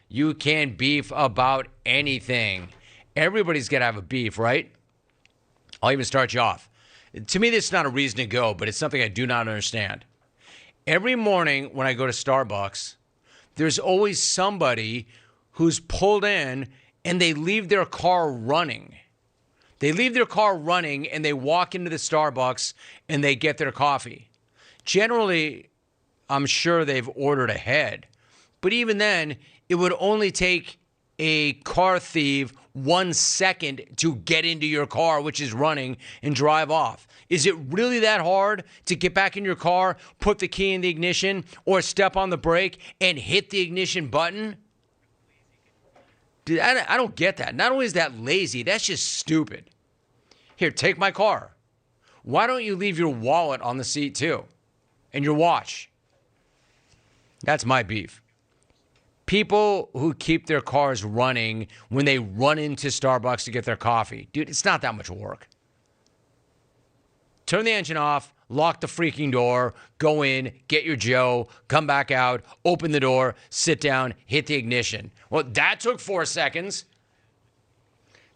You can beef about anything. Everybody's got to have a beef, right? I'll even start you off. To me, this is not a reason to go, but it's something I do not understand. Every morning when I go to Starbucks, there's always somebody who's pulled in and they leave their car running. They leave their car running and they walk into the Starbucks and they get their coffee. Generally, I'm sure they've ordered ahead. But even then, it would only take a car thief 1 second to get into your car, which is running, and drive off. Is it really that hard to get back in your car, put the key in the ignition, or step on the brake and hit the ignition button? Dude, I don't get that. Not only is that lazy, that's just stupid. Here, take my car. Why don't you leave your wallet on the seat too? And your watch? That's my beef. People who keep their cars running when they run into Starbucks to get their coffee. Dude, it's not that much work. Turn the engine off, lock the freaking door, go in, get your Joe, come back out, open the door, sit down, hit the ignition. Well, that took 4 seconds.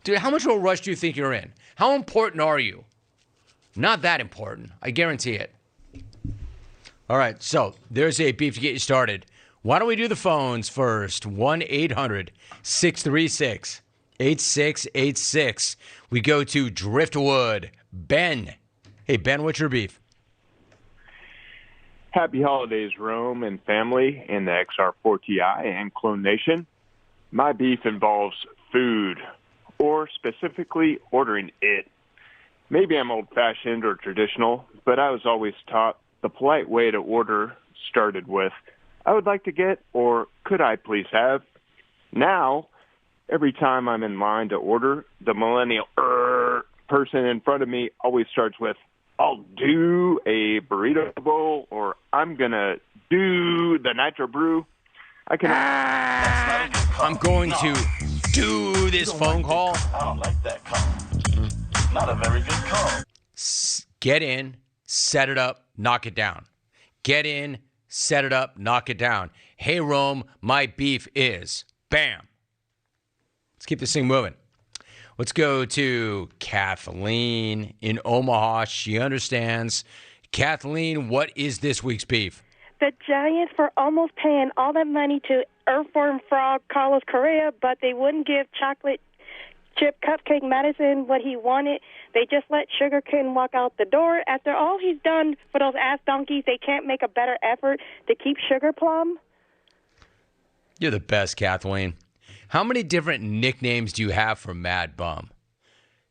Dude, how much of a rush do you think you're in? How important are you? Not that important. I guarantee it. All right, so there's a beef to get you started. Why don't we do the phones first? 1-800-636-8686. We go to Driftwood. Ben. Hey, Ben, what's your beef? Happy holidays, Rome and family in the XR4TI and Clone Nation. My beef involves food, or specifically ordering it. Maybe I'm old-fashioned or traditional, but I was always taught the polite way to order started with, I would like to get, or could I please have? Now, every time I'm in line to order, the millennial person in front of me always starts with, I'll do a burrito bowl, or I'm going to do the nitro brew. I'm going to do this phone call. I don't like that call. Not a very good call. Get in, set it up, knock it down. Get in, set it up, knock it down. Hey, Rome, my beef is. Bam. Let's keep this thing moving. Let's go to Kathleen in Omaha. She understands. Kathleen, what is this week's beef? The Giants were almost paying all that money to Earthworm Frog Carlos Correa, but they wouldn't give chocolate chip cupcake Madison what he wanted. They just let Sugarcane walk out the door. After all he's done for those ass donkeys, they can't make a better effort to keep Sugar Plum. You're the best, Kathleen. How many different nicknames do you have for Mad Bum?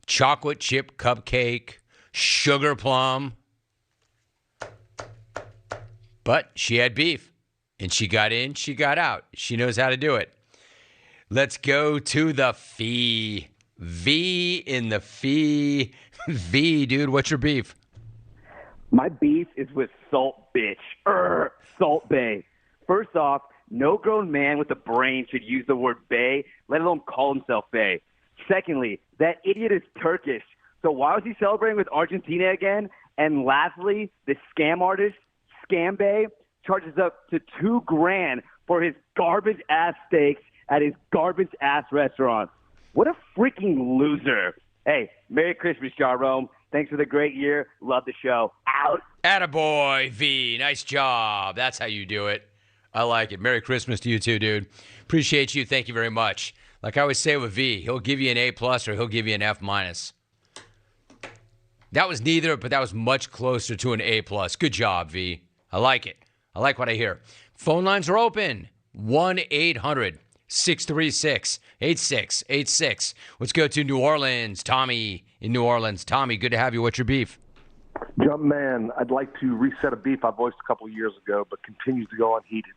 Chocolate chip cupcake, Sugar Plum. But she had beef, and she got in, she got out. She knows how to do it. Let's go to the fee. V in the fee. V, dude, what's your beef? My beef is with Salt Bitch. Salt Bay. First off, no grown man with a brain should use the word bae, let alone call himself bae. Secondly, that idiot is Turkish. So why was he celebrating with Argentina again? And lastly, the scam artist, Scam Bay, charges up to $2,000 for his garbage-ass steaks at his garbage-ass restaurant. What a freaking loser. Hey, Merry Christmas, Rome. Thanks for the great year. Love the show. Out. Attaboy, V. Nice job. That's how you do it. I like it. Merry Christmas to you too, dude. Appreciate you. Thank you very much. Like I always say with V, he'll give you an A+ or he'll give you an F-. That was neither, but that was much closer to an A+. Good job, V. I like it. I like what I hear. Phone lines are open. 1-800-636-8686. Let's go to New Orleans. Tommy in New Orleans. Tommy, good to have you. What's your beef? Jumpman, I'd like to reset a beef I voiced a couple of years ago, but continues to go unheeded.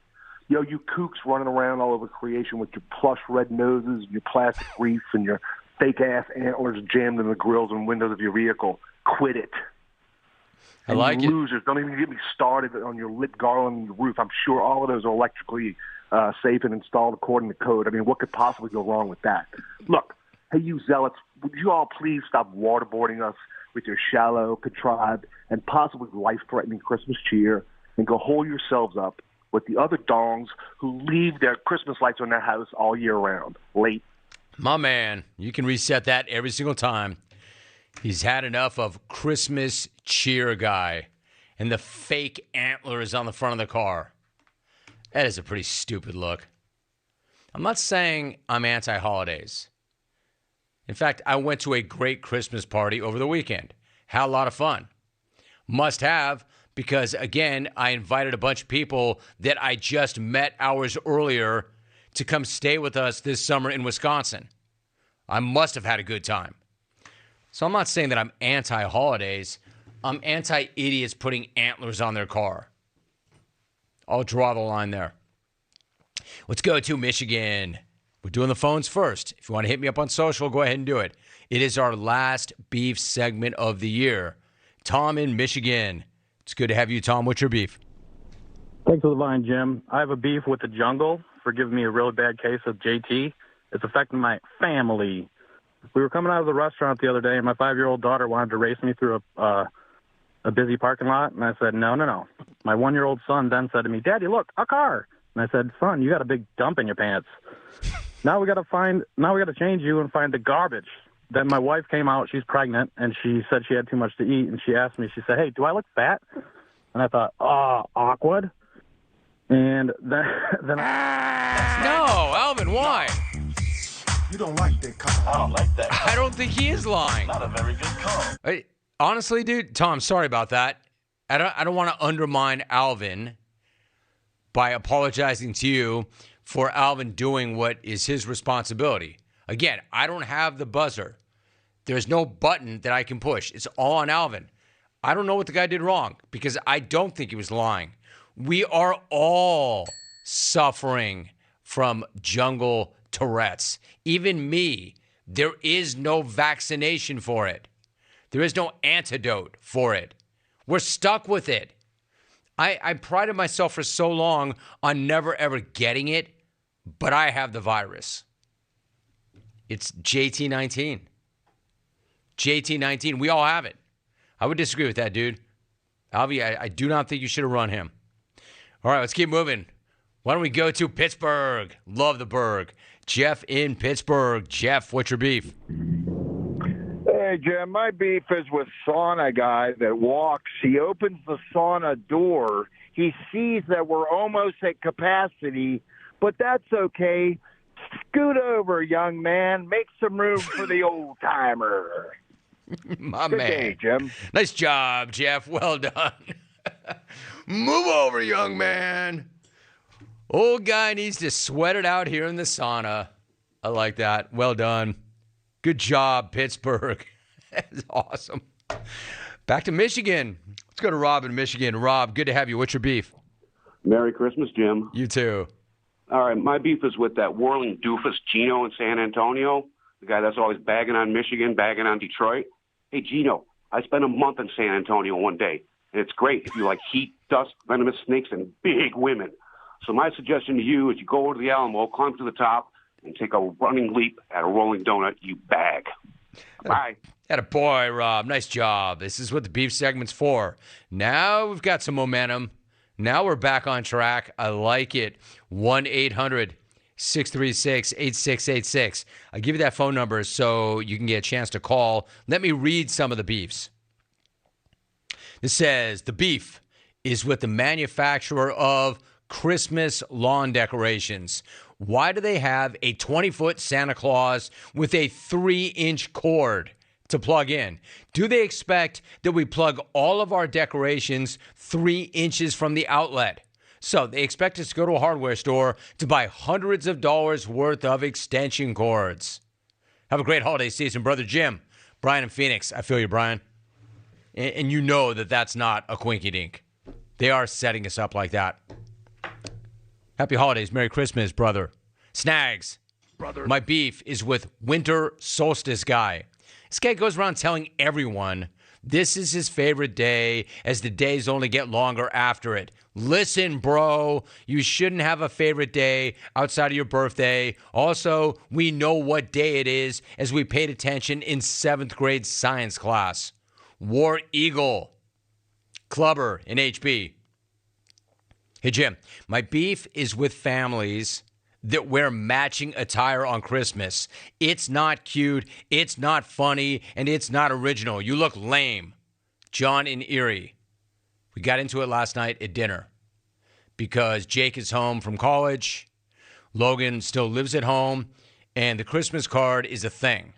Yo, you kooks running around all over creation with your plush red noses and your plastic wreaths and your fake-ass antlers jammed in the grills and windows of your vehicle. Quit it. I like it. Losers, don't even get me started on your lit garland on your roof. I'm sure all of those are electrically safe and installed according to code. I mean, what could possibly go wrong with that? Look, hey, you zealots, would you all please stop waterboarding us with your shallow, contrived, and possibly life-threatening Christmas cheer and go hole yourselves up with the other dongs who leave their Christmas lights on their house all year round. Late. My man, you can reset that every single time. He's had enough of Christmas cheer guy and the fake antlers on the front of the car. That is a pretty stupid look. I'm not saying I'm anti-holidays. In fact, I went to a great Christmas party over the weekend. Had a lot of fun. Must have, because, again, I invited a bunch of people that I just met hours earlier to come stay with us this summer in Wisconsin. I must have had a good time. So I'm not saying that I'm anti-holidays. I'm anti-idiots putting antlers on their car. I'll draw the line there. Let's go to Michigan. We're doing the phones first. If you want to hit me up on social, go ahead and do it. It is our last beef segment of the year. Tom in Michigan. It's good to have you, Tom. What's your beef? Thanks for the line, Jim. I have a beef with the Jungle for giving me a really bad case of JT. It's affecting my family. We were coming out of the restaurant the other day, and my 5-year-old daughter wanted to race me through a busy parking lot, and I said, no. My 1-year-old son then said to me, Daddy, look, a car. And I said, son, you got a big dump in your pants. Now we got to change you and find the garbage. Then my wife came out, she's pregnant, and she said she had too much to eat, and she asked me, she said, hey, do I look fat? And I thought, awkward. And then No, Alvin, why? You don't like that car. I don't like that. I don't think he is lying. Not a very good car. Honestly, dude, Tom, sorry about that. I don't want to undermine Alvin by apologizing to you for Alvin doing what is his responsibility. Again, I don't have the buzzer. There's no button that I can push. It's all on Alvin. I don't know what the guy did wrong because I don't think he was lying. We are all suffering from Jungle Tourettes. Even me. There is no vaccination for it. There is no antidote for it. We're stuck with it. I prided myself for so long on never, ever getting it, but I have the virus. It's JT19. JT19. We all have it. I would disagree with that, dude. Alvy, I do not think you should have run him. All right, let's keep moving. Why don't we go to Pittsburgh? Love the Berg. Geoff in Pittsburgh. Geoff, what's your beef? Hey, Jim, my beef is with sauna guy that walks. He opens the sauna door. He sees that we're almost at capacity, but that's okay. Scoot over, young man. Make some room for the old timer. My Good man. day, Jim. Nice job, Geoff. Well done. Move over, young man. Old guy needs to sweat it out here in the sauna. I like that. Well done. Good job, Pittsburgh. That's awesome. Back to Michigan. Let's go to Rob in Michigan. Rob, good to have you. What's your beef? Merry Christmas, Jim. You too. All right, my beef is with that whirling doofus Gino in San Antonio, the guy that's always bagging on Michigan, bagging on Detroit. Hey, Gino, I spent a month in San Antonio one day, and it's great if you like heat, dust, venomous snakes, and big women. So my suggestion to you is you go over to the Alamo, climb to the top, and take a running leap at a rolling donut, you bag. Bye. Attaboy, Rob. Nice job. This is what the beef segment's for. Now we've got some momentum. Now we're back on track. I like it. 1-800-636-8686. I'll give you that phone number so you can get a chance to call. Let me read some of the beefs. This says, the beef is with the manufacturer of Christmas lawn decorations. Why do they have a 20-foot Santa Claus with a 3-inch cord to plug in? Do they expect that we plug all of our decorations 3 inches from the outlet? So they expect us to go to a hardware store to buy hundreds of dollars worth of extension cords. Have a great holiday season, Brother Jim. Brian in Phoenix. I feel you, Brian. And you know that that's not a quinky dink. They are setting us up like that. Happy holidays. Merry Christmas, brother. Snags. Brother. My beef is with winter solstice guy. This guy goes around telling everyone this is his favorite day as the days only get longer after it. Listen, bro, you shouldn't have a favorite day outside of your birthday. Also, we know what day it is as we paid attention in 7th grade science class. War Eagle. Clubber in HB. Hey, Jim, my beef is with families that wear matching attire on Christmas. It's not cute, it's not funny, and it's not original. You look lame. John in Erie. We got into it last night at dinner because Jake is home from college. Logan still lives at home, and the Christmas card is a thing.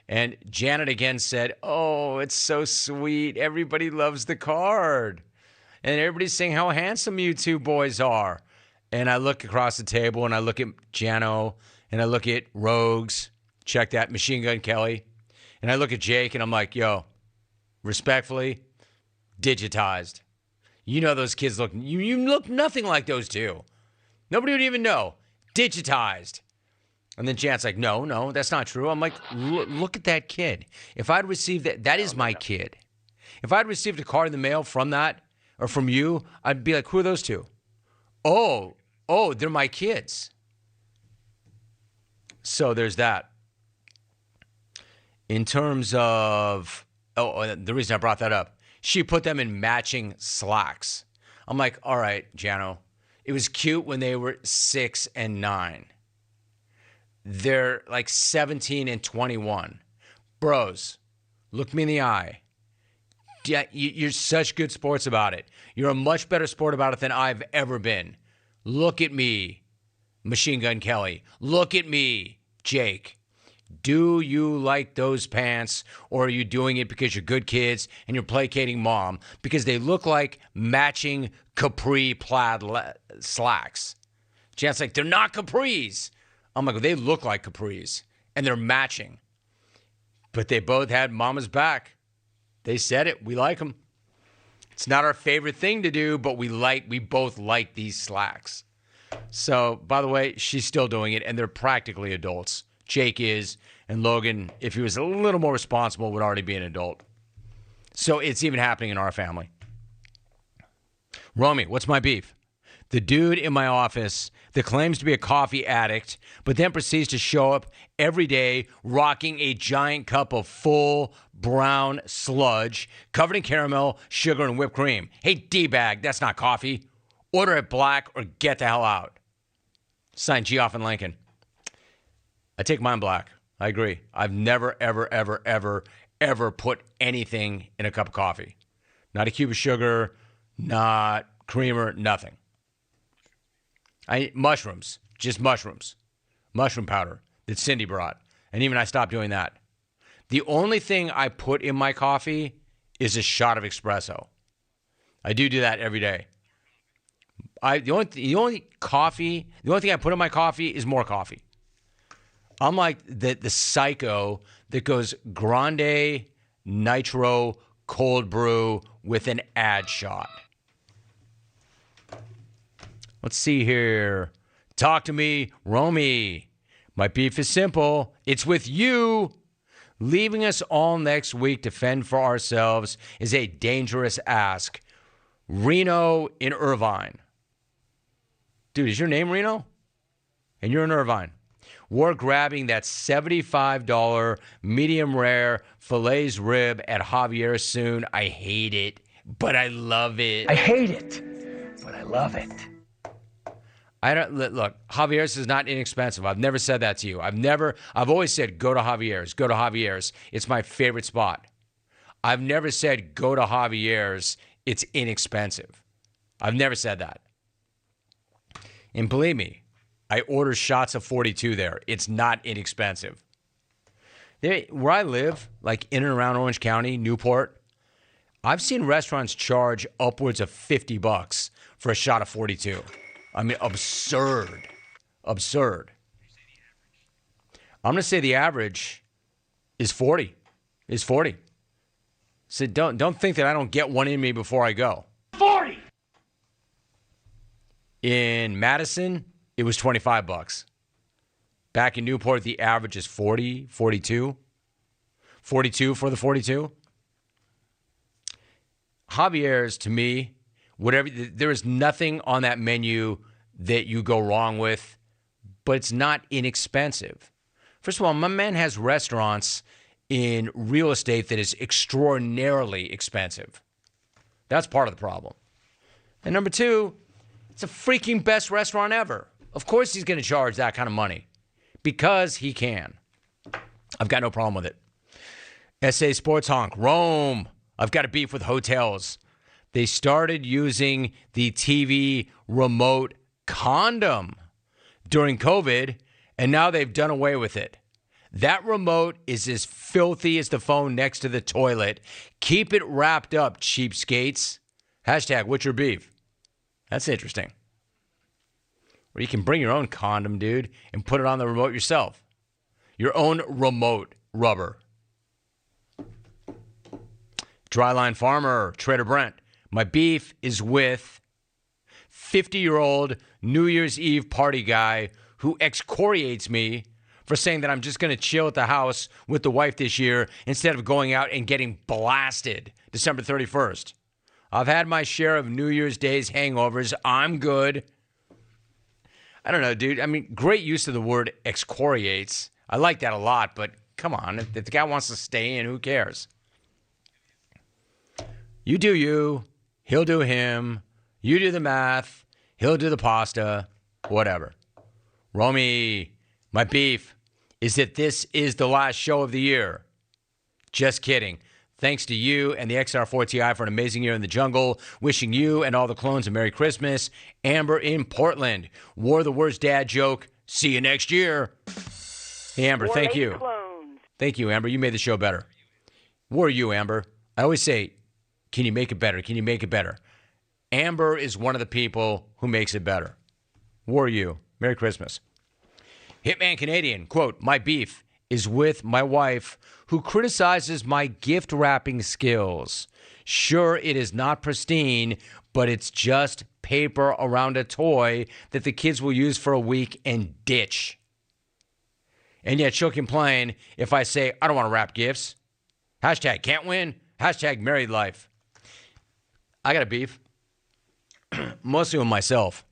And Janet again said, oh, it's so sweet. Everybody loves the card. And everybody's saying how handsome you two boys are. And I look across the table, and I look at Jano, and I look at Rogues. Check that, Machine Gun Kelly. And I look at Jake, and I'm like, yo, respectfully, digitized. You know those kids look, you look nothing like those two. Nobody would even know. Digitized. And then Jan's like, no, that's not true. I'm like, look at that kid. If I'd received that is my kid. If I'd received a card in the mail from that or from you, I'd be like, who are those two? Oh, they're my kids. So there's that. In terms of, the reason I brought that up, she put them in matching slacks. I'm like, all right, Jano, it was cute when they were 6 and 9. They're like 17 and 21. Bros, look me in the eye. Yeah, you're such good sports about it. You're a much better sport about it than I've ever been. Look at me, Machine Gun Kelly. Look at me, Jake. Do you like those pants, or are you doing it because you're good kids and you're placating mom? Because they look like matching capri plaid slacks. Jan's like, they're not capris. I'm like, well, they look like capris, and they're matching. But they both had mama's back. They said it. We like them. It's not our favorite thing to do, but we both like these slacks. So, by the way, she's still doing it, and they're practically adults. Jake is, and Logan, if he was a little more responsible, would already be an adult. So it's even happening in our family. Romy, what's my beef? The dude in my office that claims to be a coffee addict, but then proceeds to show up every day rocking a giant cup of full brown sludge covered in caramel, sugar, and whipped cream. Hey, D-bag, that's not coffee. Order it black or get the hell out. Signed, Geoff and Lincoln. I take mine black. I agree. I've never, ever, ever, ever, ever put anything in a cup of coffee. Not a cube of sugar, not creamer, nothing. Mushrooms, just mushrooms. Mushroom powder that Cindy brought. And even I stopped doing that. The only thing I put in my coffee is a shot of espresso. I do that every day. The only thing I put in my coffee is more coffee. I'm like the psycho that goes grande, nitro, cold brew with an ad shot. Let's see here. Talk to me, Romy. My beef is simple. It's with you. Leaving us all next week to fend for ourselves is a dangerous ask. Reno in Irvine. Dude, is your name Reno? And you're in Irvine. We're grabbing that $75 medium rare fillets rib at Javier's soon. I hate it, but I love it. I hate it, but I love it. Look, Javier's is not inexpensive. I've never said that to you. I've always said go to Javier's. Go to Javier's. It's my favorite spot. I've never said go to Javier's. It's inexpensive. I've never said that. And believe me, I order shots of 42 there. It's not inexpensive. Where I live, like in and around Orange County, Newport, I've seen restaurants charge upwards of $50 for a shot of 42. I mean, absurd. Absurd. I'm going to say the average is 40. Is 40. So don't think that I don't get one in me before I go. 40! In Madison, it was $25. Back in Newport, the average is 40, 42. 42 for the 42. Javier's, to me, there is nothing on that menu that you go wrong with, but it's not inexpensive. First of all, my man has restaurants in real estate that is extraordinarily expensive. That's part of the problem. And number two, It's a freaking best restaurant ever. Of course he's going to charge that kind of money because he can. I've got no problem with it. SA Sports Honk, Rome. I've got a beef with hotels. They started using the TV remote condom during COVID, and now they've done away with it. That remote is as filthy as the phone next to the toilet. Keep it wrapped up, cheapskates. Hashtag, what's your beef? That's interesting. Or you can bring your own condom, dude, and put it on the remote yourself. Your own remote rubber. Dryline Farmer, Trader Brent. My beef is with 50-year-old New Year's Eve party guy who excoriates me for saying that I'm just going to chill at the house with the wife this year instead of going out and getting blasted December 31st. I've had my share of New Year's Day's hangovers. I'm good. I don't know, dude. I mean, great use of the word excoriates. I like that a lot, but come on. If the guy wants to stay in, who cares? You do you. He'll do him. You do the math. He'll do the pasta. Whatever. Romy, my beef is that this is the last show of the year. Just kidding. Thanks to you and the XR4TI for an amazing year in the jungle. Wishing you and all the clones a Merry Christmas. Amber in Portland. Wore the worst dad joke. See you next year. Hey, Amber, thank you. Clones. Thank you, Amber. You made the show better. Were you, Amber? I always say, can you make it better? Can you make it better? Amber is one of the people who makes it better. Were you? Merry Christmas. Hitman Canadian, quote, my beef is with my wife who criticizes my gift wrapping skills. Sure, it is not pristine, but it's just paper around a toy that the kids will use for a week and ditch. And yet she'll complain if I say, I don't want to wrap gifts. Hashtag can't win. Hashtag married life. I got a beef. Mostly with myself.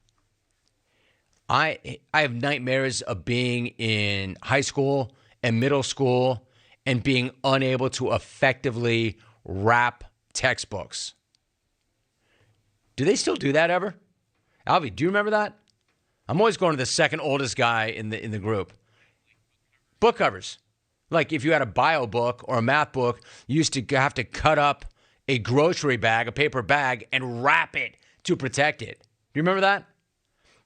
I have nightmares of being in high school and middle school and being unable to effectively wrap textbooks. Do they still do that ever? Alvy, do you remember that? I'm always going to the second oldest guy in the group. Book covers. Like if you had a bio book or a math book, you used to have to cut up a grocery bag, a paper bag, and wrap it to protect it. Do you remember that?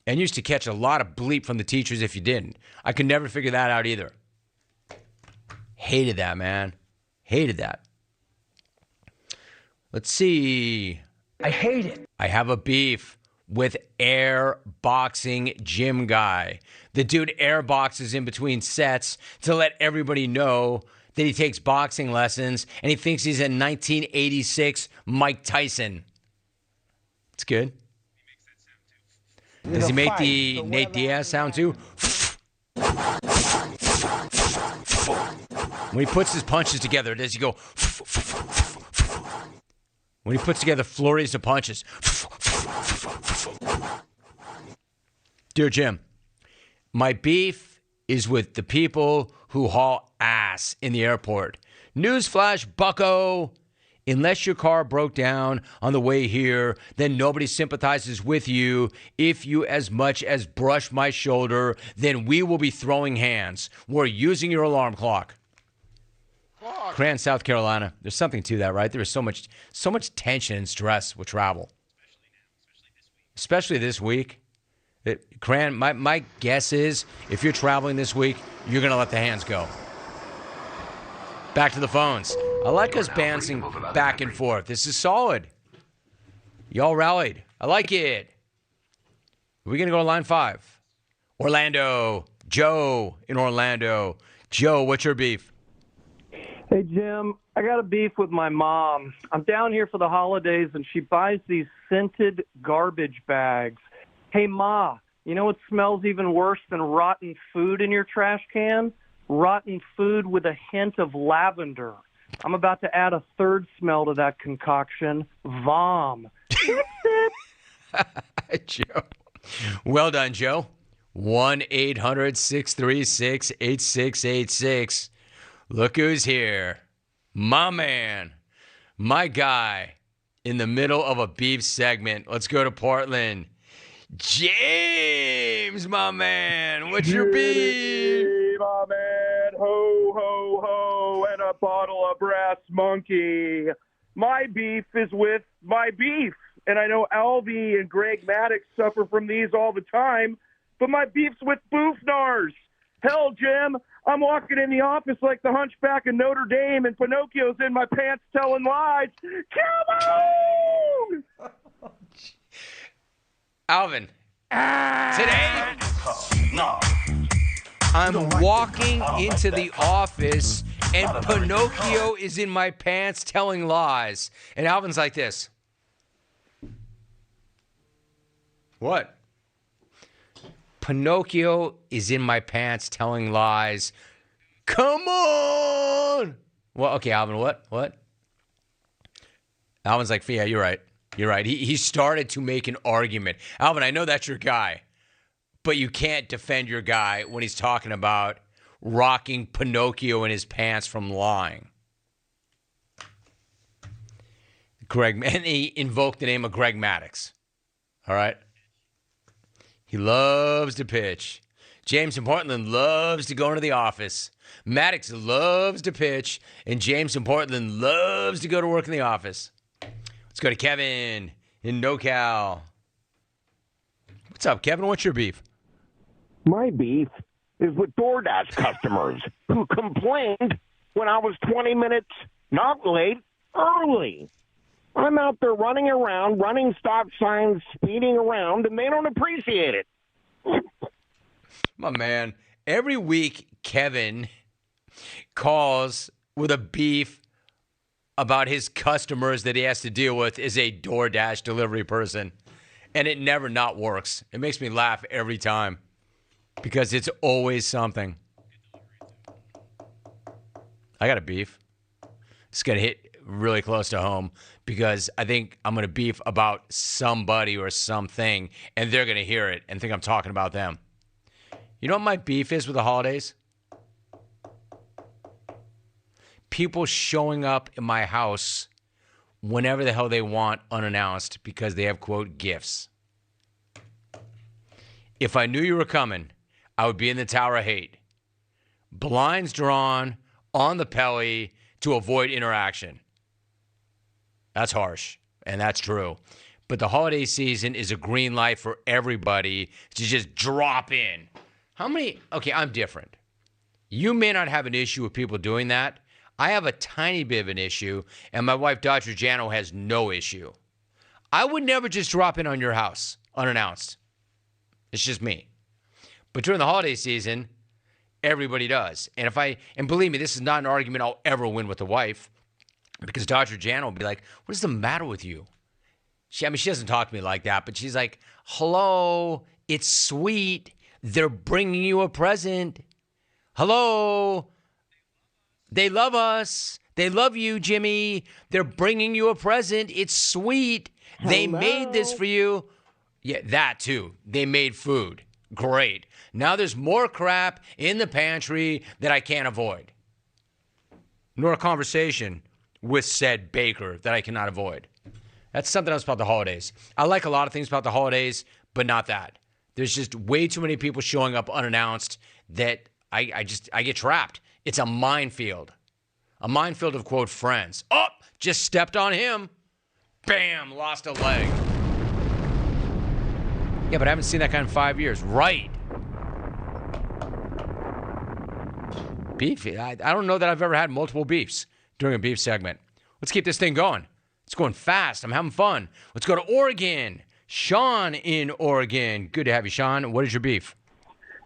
And you used to catch a lot of bleep from the teachers if you didn't. I could never figure that out either. Hated that, man. Hated that. Let's see. I hate it. I have a beef with air boxing gym guy. The dude air boxes in between sets to let everybody know that he takes boxing lessons and he thinks he's a 1986 Mike Tyson. It's good. Does he make the Nate Diaz sound too? When he puts his punches together, does he go? When he puts together flurries of punches. Dear Jim, my beef is with the people who haul ass in the airport. Newsflash, bucko. Unless your car broke down on the way here, then nobody sympathizes with you. If you as much as brush my shoulder, then we will be throwing hands. We're using your alarm clock. Cran, South Carolina. There's something to that, right? There is so much tension and stress with travel. Especially this week. Cran, my guess is if you're traveling this week, you're going to let the hands go. Back to the phones. I like us bouncing back and forth. This is solid. Y'all rallied. I like it. We're going to go to line 5. Orlando. Joe in Orlando. Joe, what's your beef? Hey, Jim, I got a beef with my mom. I'm down here for the holidays, and she buys these scented garbage bags. Hey, Ma, you know what smells even worse than rotten food in your trash can? Rotten food with a hint of lavender. I'm about to add a third smell to that concoction. Vom. Joe. Well done, Joe. 1-800-636-8686. Look who's here. My man. My guy. In the middle of a beef segment. Let's go to Portland. James, my man, what's your beef? My man, ho, ho, ho, and a bottle of Brass Monkey. My beef is with my beef. And I know Alvy and Greg Maddox suffer from these all the time, but my beef's with Boofnars. Hell, Jim, I'm walking in the office like the Hunchback of Notre Dame, and Pinocchio's in my pants telling lies. Come on! Alvin, today I'm walking into the office, and Pinocchio is in my pants telling lies. And Alvin's like this. What? Pinocchio is in my pants telling lies. Come on! Well, okay, Alvin, what? Alvin's like, yeah, you're right. You're right. He started to make an argument. Alvin, I know that's your guy, but you can't defend your guy when he's talking about rocking Pinocchio in his pants from lying. And he invoked the name of Greg Maddox. All right? He loves to pitch. James in Portland loves to go into the office. Maddox loves to pitch, and James in Portland loves to go to work in the office. Let's go to Kevin in Nocal. What's up, Kevin? What's your beef? My beef is with DoorDash customers who complained when I was 20 minutes, not late, early. I'm out there running around, running stop signs, speeding around, and they don't appreciate it. My man, every week Kevin calls with a beef about his customers that he has to deal with as a DoorDash delivery person, and it never not works. It makes me laugh every time because it's always something. I got a beef. It's going to hit really close to home because I think I'm going to beef about somebody or something, and they're going to hear it and think I'm talking about them. You know what my beef is with the holidays? People showing up in my house whenever the hell they want unannounced because they have, quote, gifts. If I knew you were coming, I would be in the Tower of Hate. Blinds drawn on the pelly to avoid interaction. That's harsh, and that's true. But the holiday season is a green light for everybody to just drop in. Okay, I'm different. You may not have an issue with people doing that. I have a tiny bit of an issue, and my wife, Dr. Jano, has no issue. I would never just drop in on your house unannounced. It's just me. But during the holiday season, everybody does. And believe me, this is not an argument I'll ever win with the wife, because Dr. Jano will be like, what is the matter with you? She doesn't talk to me like that, but she's like, hello, it's sweet. They're bringing you a present. Hello. They love us. They love you, Jimmy. They're bringing you a present. It's sweet. They made this for you. Yeah, that too. They made food. Great. Now there's more crap in the pantry that I can't avoid. Nor a conversation with said baker that I cannot avoid. That's something else about the holidays. I like a lot of things about the holidays, but not that. There's just way too many people showing up unannounced that I get trapped. It's a minefield. A minefield of, quote, friends. Oh, just stepped on him. Bam, lost a leg. Yeah, but I haven't seen that guy in 5 years. Right. Beef. I don't know that I've ever had multiple beefs during a beef segment. Let's keep this thing going. It's going fast. I'm having fun. Let's go to Oregon. Sean in Oregon. Good to have you, Sean. What is your beef?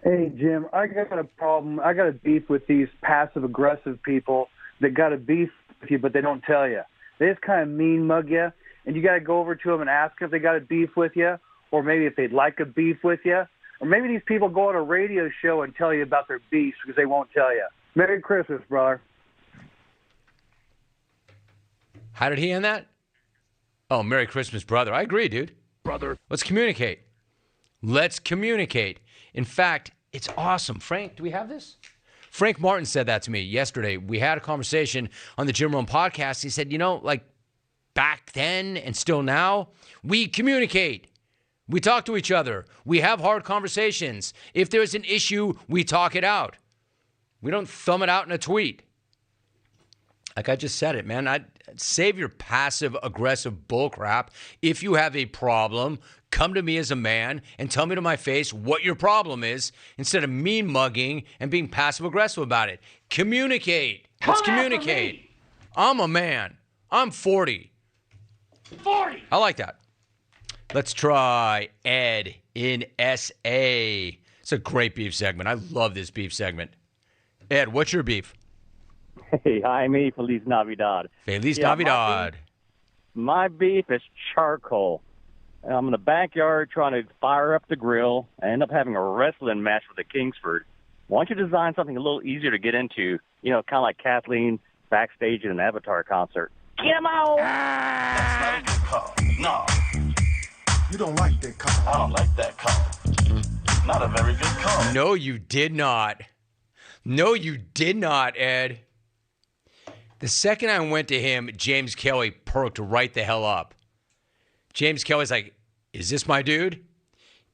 Hey, Jim, I got a problem. I got a beef with these passive-aggressive people that got a beef with you, but they don't tell you. They just kind of mean mug you, and you got to go over to them and ask if they got a beef with you, or maybe if they'd like a beef with you. Or maybe these people go on a radio show and tell you about their beefs because they won't tell you. Merry Christmas, brother. How did he end that? Oh, Merry Christmas, brother. I agree, dude. Brother. Let's communicate. Let's communicate. In fact, it's awesome. Frank, do we have this? Frank Martin said that to me yesterday. We had a conversation on the Jim Rome podcast. He said, like back then and still now, we communicate. We talk to each other. We have hard conversations. If there's an issue, we talk it out. We don't thumb it out in a tweet. Like I just said it, man. I'd save your passive-aggressive bullcrap. If you have a problem, come to me as a man and tell me to my face what your problem is instead of mean mugging and being passive-aggressive about it. Communicate. Let's communicate. I'm a man. I'm 40. 40. I like that. Let's try Ed in SA. It's a great beef segment. I love this beef segment. Ed, what's your beef? Hey, hi, me. Feliz Navidad. Feliz Navidad. My beef is charcoal. I'm in the backyard trying to fire up the grill. I end up having a wrestling match with the Kingsford. Why don't you design something a little easier to get into? You know, kind of like Kathleen backstage at an Avatar concert. Get him out! That's not a good call. No. You don't like that call. I don't like that call. Not a very good call. No, you did not. No, you did not, Ed. The second I went to him, James Kelly perked right the hell up. James Kelly's like, is this my dude?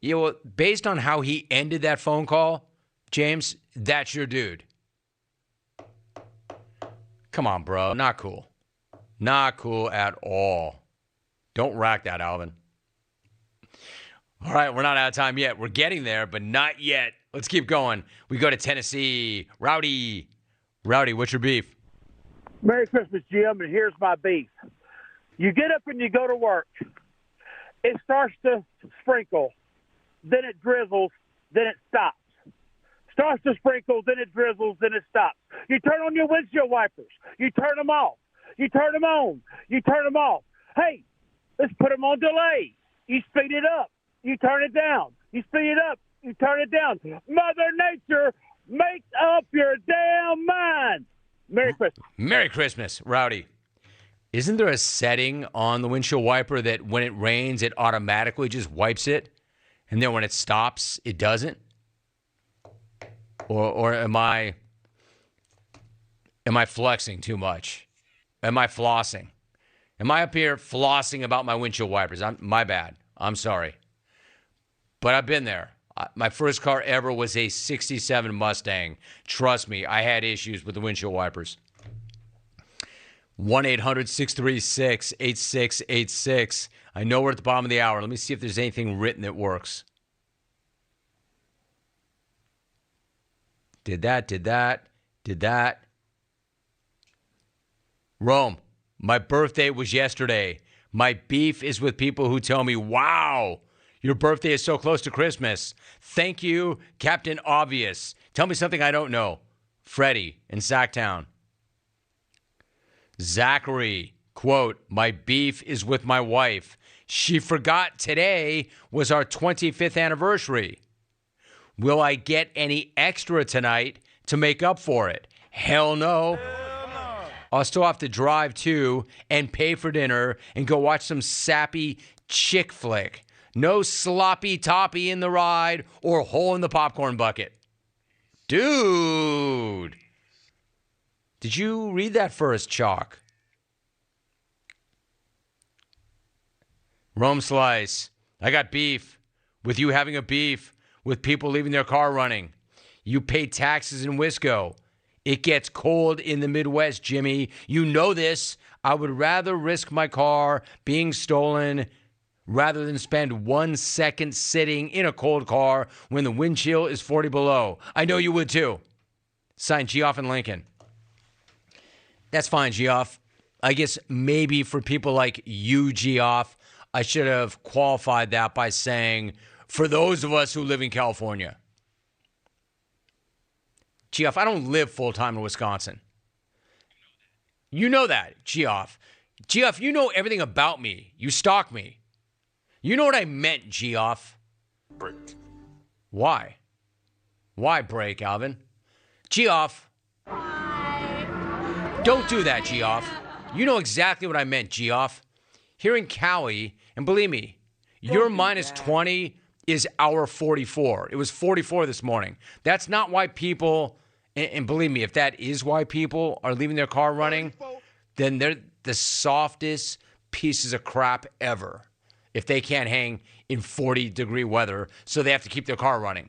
You know, based on how he ended that phone call, James, that's your dude. Come on, bro. Not cool. Not cool at all. Don't rack that, Alvin. All right, we're not out of time yet. We're getting there, but not yet. Let's keep going. We go to Tennessee. Rowdy. Rowdy, what's your beef? Merry Christmas, Jim, and here's my beef. You get up and you go to work. It starts to sprinkle. Then it drizzles. Then it stops. Starts to sprinkle. Then it drizzles. Then it stops. You turn on your windshield wipers. You turn them off. You turn them on. You turn them off. Hey, let's put them on delay. You speed it up. You turn it down. You speed it up. You turn it down. Mother Nature, make up your damn mind. Merry Christmas. Merry Christmas, Rowdy. Isn't there a setting on the windshield wiper that when it rains, it automatically just wipes it? And then when it stops, it doesn't? Or am I flexing too much? Am I flossing? Am I up here flossing about my windshield wipers? My bad. I'm sorry. But I've been there. My first car ever was a 67 Mustang. Trust me, I had issues with the windshield wipers. 1-800-636-8686. I know we're at the bottom of the hour. Let me see if there's anything written that works. Did that. Rome, my birthday was yesterday. My beef is with people who tell me, wow, your birthday is so close to Christmas. Thank you, Captain Obvious. Tell me something I don't know. Freddie in Sacktown. Zachary, quote, my beef is with my wife. She forgot today was our 25th anniversary. Will I get any extra tonight to make up for it? Hell no. I'll still have to drive to and pay for dinner and go watch some sappy chick flick. No sloppy toppy in the ride or hole in the popcorn bucket. Dude. Did you read that first, Chalk? Rome Slice. I got beef with you having a beef with people leaving their car running. You pay taxes in Wisco. It gets cold in the Midwest, Jimmy. You know this. I would rather risk my car being stolen rather than spend 1 second sitting in a cold car when the wind chill is 40 below. I know you would too. Signed, Geoff and Lincoln. That's fine, Geoff. I guess maybe for people like you, Geoff, I should have qualified that by saying, for those of us who live in California. Geoff, I don't live full-time in Wisconsin. You know that, Geoff. Geoff, you know everything about me. You stalk me. You know what I meant, Geoff. Break. Why? Why break, Alvin? Geoff. Don't do that, Geoff. You know exactly what I meant, Geoff. Here in Cali, and believe me, your minus 20 is our 44. It was 44 this morning. That's not why people, and believe me, if that is why people are leaving their car running, then they're the softest pieces of crap ever. If they can't hang in 40-degree weather, so they have to keep their car running.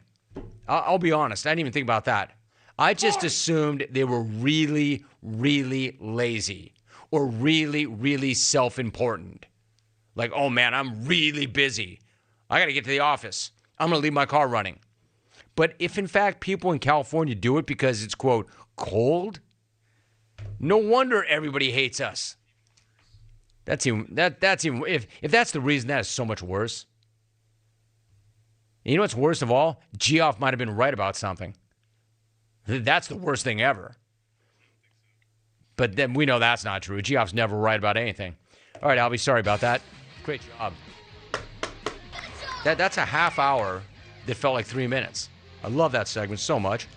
I'll be honest. I didn't even think about that. I just assumed they were really, really lazy or really, really self-important. Like, oh, man, I'm really busy. I got to get to the office. I'm going to leave my car running. But if, in fact, people in California do it because it's, quote, cold, no wonder everybody hates us. That's even if that's the reason, that is so much worse. You know what's worst of all? Geoff might have been right about something. That's the worst thing ever. But then we know that's not true. Geoff's never right about anything. All right, Albie, sorry about that. Great job. That's a half hour that felt like 3 minutes. I love that segment so much.